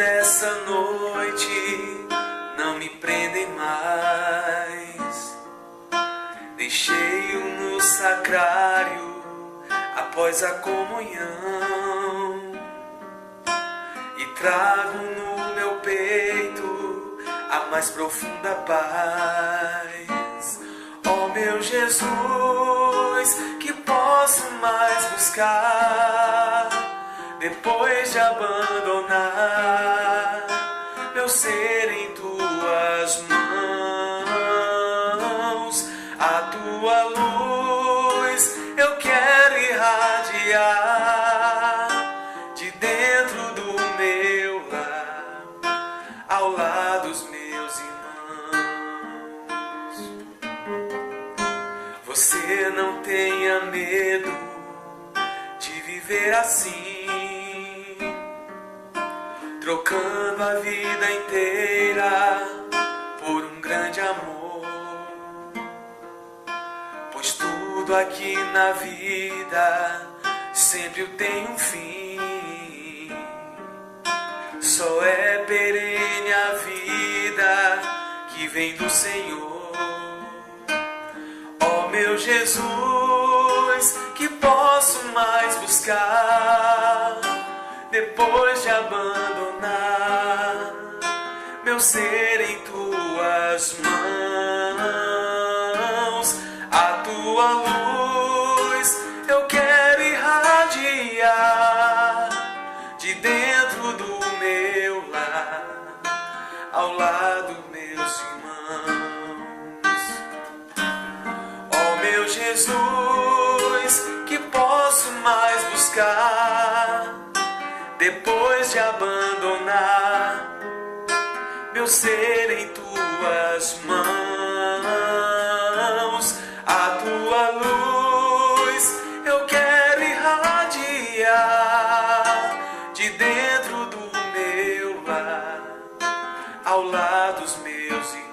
dessa noite não me prendem mais. Deixei-o no sacrário após a comunhão e trago no meu peito a mais profunda paz. Ó meu Jesus, que posso mais buscar depois de abandonar meu ser em tuas mãos? A tua luz eu quero irradiar de dentro do meu lar, ao lado dos meus irmãos. Você não tenha medo de viver assim, trocando a vida inteira por um grande amor. Pois tudo aqui na vida sempre tem um fim. Só é perene a vida que vem do Senhor. Ó meu Jesus, que posso mais buscar depois de abandonar meu ser em tuas mãos? A tua luz eu quero irradiar de dentro do meu lar, ao lado dos meus irmãos. Ó meu Jesus, que posso mais buscar depois de abandonar meu ser em tuas mãos? A tua luz eu quero irradiar de dentro do meu lar, ao lado dos meus irmãos.